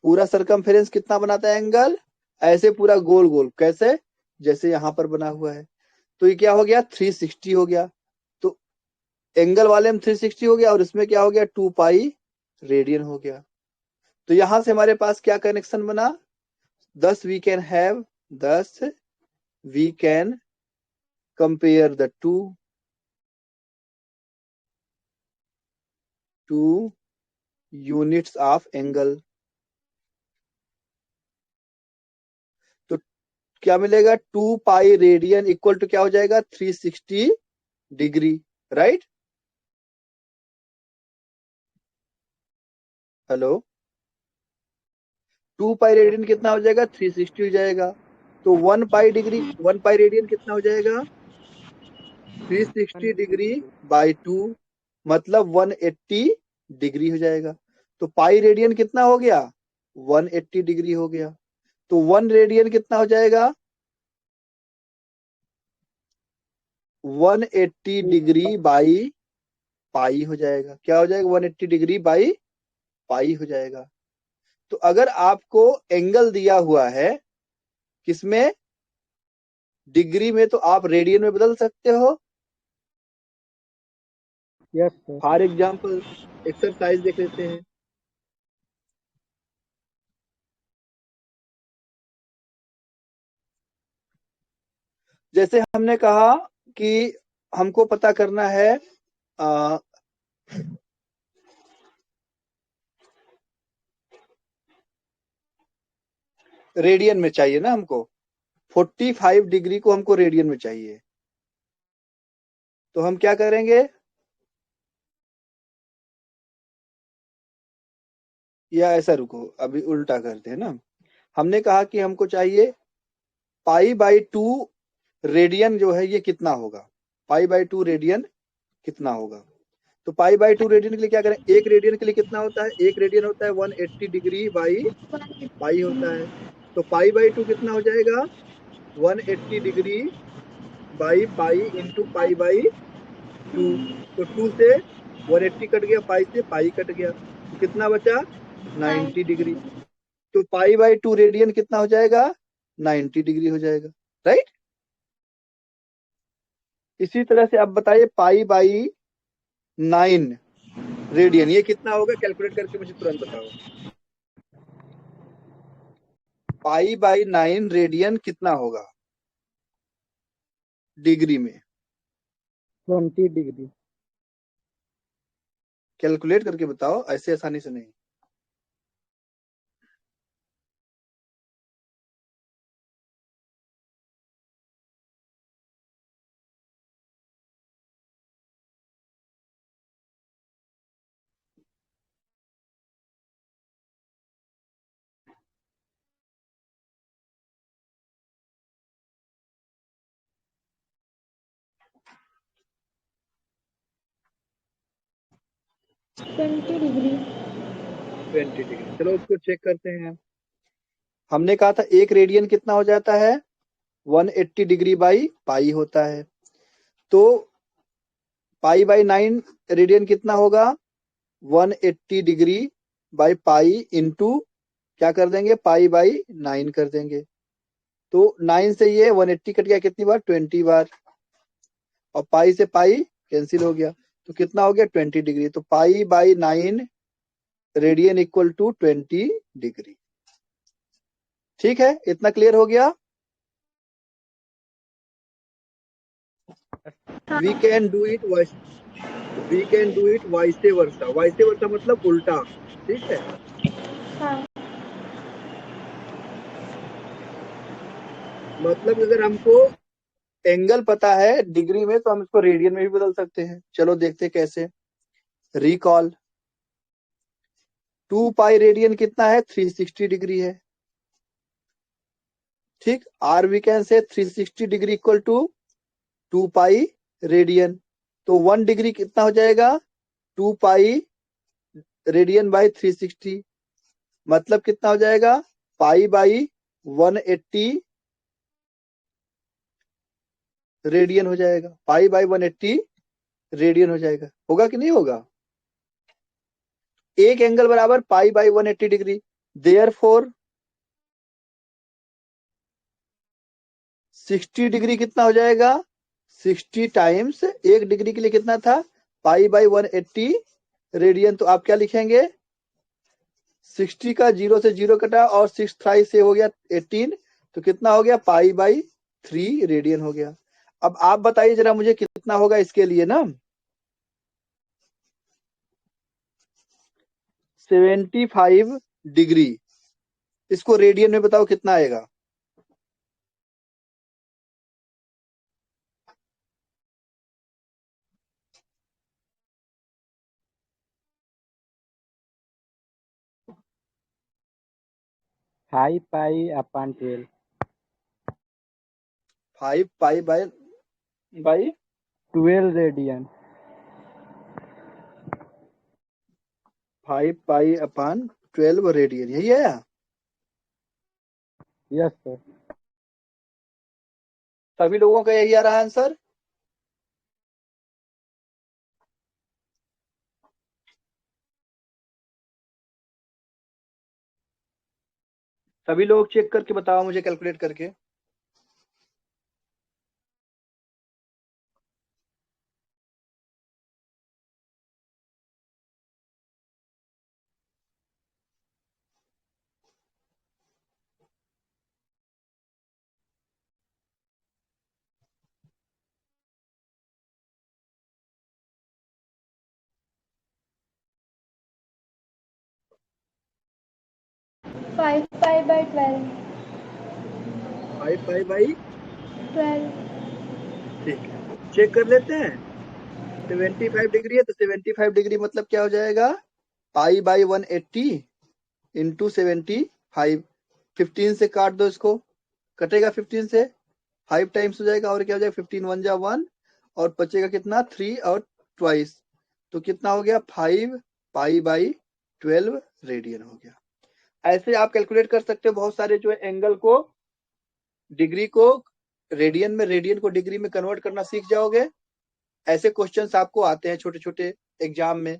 पूरा सरकमफेरेंस कितना बनाता है एंगल? ऐसे पूरा गोल गोल। कैसे? जैसे यहाँ पर बना हुआ है। तो ये क्या हो गया? 360 हो गया। तो एंगल वाले में 360 हो गया और इसमें क्या हो गया? 2 पाई रेडियन हो गया। तो यहां से हमारे पास क्या कनेक्शन बना? thus we can have, thus we can compare the two units of angle। तो क्या मिलेगा? 2 पाई रेडियन इक्वल टू क्या हो जाएगा? 360 degree. Right. Hello. 2 pi radian कितना हो जाएगा? 360 हो जाएगा। तो 1 पाई डिग्री, 1 पाई रेडियन कितना हो जाएगा? 360 डिग्री बाई 2, मतलब 180 डिग्री हो जाएगा। तो पाई रेडियन कितना हो गया? 180 डिग्री हो गया। तो 1 रेडियन कितना हो जाएगा? 180 डिग्री बाई पाई हो जाएगा। क्या हो जाएगा? 180 डिग्री बाई पाई हो जाएगा। तो अगर आपको एंगल दिया हुआ है किसमें? डिग्री में, तो आप रेडियन में बदल सकते हो। Yes sir. For example exercise देख लेते हैं। जैसे हमने कहा कि हमको पता करना है रेडियन में चाहिए ना हमको, 45 डिग्री को हमको रेडियन में चाहिए। तो हम क्या करेंगे, या ऐसा रुको अभी उल्टा करते हैं ना। हमने कहा कि हमको चाहिए π/2 रेडियन जो है ये कितना होगा, π/2 रेडियन कितना होगा। तो π/2 रेडियन के लिए क्या करें, एक रेडियन के लिए कितना होता है, एक रेडियन होता है 180 डिग्री बाई पाई होता है। तो π/2 कितना हो जाएगा, 180 डिग्री बाई पाई इंटू π/2। तो 2 से 180 कट गया, पाई से पाई कट गया, तो कितना बचा 90 डिग्री। तो π/2 रेडियन कितना हो जाएगा, 90 डिग्री हो जाएगा, राइट। इसी तरह से अब बताइए π/9 रेडियन ये कितना होगा, कैलकुलेट करके मुझे तुरंत बताओ। π/9 रेडियन कितना होगा डिग्री में, 20 डिग्री। कैलकुलेट करके बताओ, ऐसे आसानी से नहीं। Twenty degree. 20 डिग्री, चलो उसको चेक करते हैं। हमने कहा था एक रेडियन कितना हो जाता है, 180 डिग्री बाई पाई होता है। तो π/9 रेडियन कितना होगा, 180 डिग्री बाई पाई इंटू क्या कर देंगे, π/9 कर देंगे। तो 9 से ये 180 कट गया कितनी बार, 20 बार, और पाई से पाई कैंसिल हो गया, तो कितना हो गया 20 डिग्री। तो π/9 रेडियन इक्वल टू 20 डिग्री। ठीक है, इतना क्लियर हो गया। We can do it vice versa, vice versa मतलब उल्टा, ठीक है। हाँ। मतलब अगर हमको एंगल पता है डिग्री में तो हम इसको रेडियन में भी बदल सकते हैं। चलो देखते हैं कैसे। रिकॉल 2 पाई रेडियन कितना है, 360 डिग्री है, ठीक। Are we can say 360 degree equal to 2 pi radian. तो 1 डिग्री कितना हो जाएगा, 2 पाई रेडियन बाई 360, मतलब कितना हो जाएगा, π/180 रेडियन हो जाएगा, π/180 रेडियन हो जाएगा। होगा कि नहीं होगा, एक एंगल बराबर π/180 डिग्री। देयरफॉर 60 डिग्री कितना हो जाएगा, 60 टाइम्स एक डिग्री के लिए कितना था, π/180 रेडियन। तो आप क्या लिखेंगे, 60 का 0 से 0 कटा और 6 3 से हो गया 18, तो कितना हो गया, π/3 रेडियन हो गया। अब आप बताइए जरा मुझे कितना होगा इसके लिए ना, 75 डिग्री, इसको रेडियन में बताओ कितना आएगा। Five pi upon 12। 5 by 12 radian. 5 pi upon 12 radian, यही है। Yes sir. सभी लोगों का यही आ रहा है आंसर। सभी लोग चेक करके बताओ मुझे कैलकुलेट करके। Five pi by 12। 5 pi by 12। ठीक है, चेक कर लेते हैं। 75 डिग्री है तो 75 डिग्री मतलब क्या हो जाएगा, पाई बाई 180 इंटू 75। 15 से काट दो इसको, कटेगा 15 से, 5 टाइम्स हो जाएगा, और क्या हो जाएगा 15 1 जा 1, और बचेगा कितना 3 और ट्वाइस, तो कितना हो गया 5 पाई बाई 12 रेडियन हो गया। ऐसे आप कैलकुलेट कर सकते हो बहुत सारे जो एंगल को, डिग्री को रेडियन में, रेडियन को डिग्री में कन्वर्ट करना सीख जाओगे। ऐसे क्वेश्चंस आपको आते हैं छोटे छोटे एग्जाम में।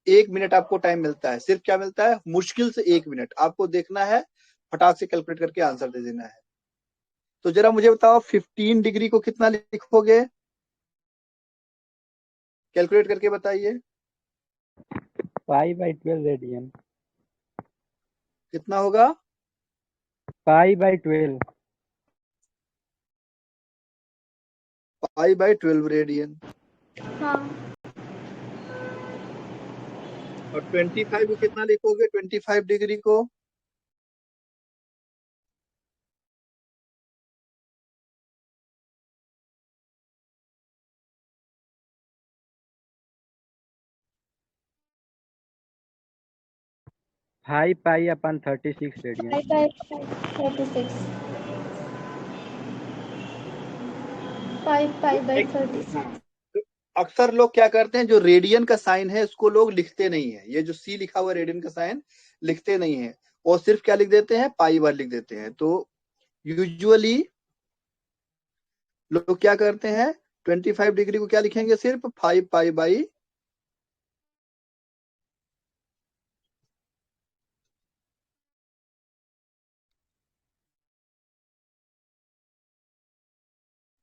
1 मिनट आपको टाइम मिलता है, सिर्फ क्या मिलता है, मुश्किल से 1 मिनट आपको देखना है, फटाक से कैलकुलेट करके आंसर दे देना है। तो जरा मुझे बताओ 15 डिग्री को कितना लिखोगे, कैलकुलेट करके बताइए। Pi by 12 radian. कितना होगा, pi by 12। Pi by 12 radian. हाँ। और 25 को कितना लिखोगे, 25 डिग्री को, high pi upon 36 radian. 5 by 36. 5 pi by 36. हाँ, तो अक्सर लोग क्या करते हैं, जो रेडियन का साइन है उसको लोग लिखते नहीं है, ये जो सी लिखा हुआ रेडियन का साइन लिखते नहीं है, और सिर्फ क्या लिख देते हैं, पाई बार लिख देते हैं। तो यूजुअली लोग क्या करते हैं, 25 डिग्री को क्या लिखेंगे, सिर्फ 5 पाई बाई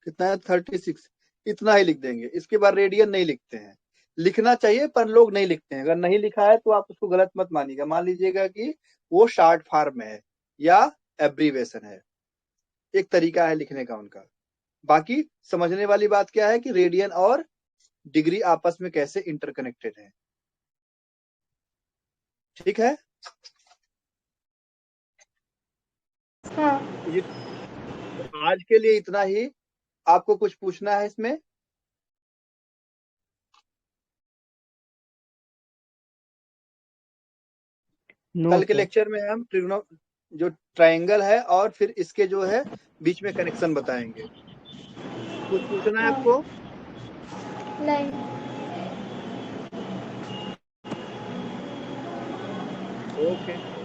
कितना है 36, इतना ही लिख देंगे, इसके बाद रेडियन नहीं लिखते हैं। लिखना चाहिए पर लोग नहीं लिखते हैं। अगर नहीं लिखा है तो आप उसको गलत मत मानिएगा, मान लीजिएगा कि वो शॉर्ट फॉर्म है या एब्रीवेशन है, एक तरीका है लिखने का उनका। बाकी समझने वाली बात क्या है कि रेडियन और डिग्री आपस में कैसे इंटरकनेक्टेड है। ठीक है, हाँ। ये आज के लिए इतना ही। आपको कुछ पूछना है इसमें, नो कल के सर। लेक्चर में हम ट्रिग्नो जो ट्रायंगल है और फिर इसके जो है बीच में कनेक्शन बताएंगे। कुछ पूछना है हाँ। आपको, नहीं। ओके।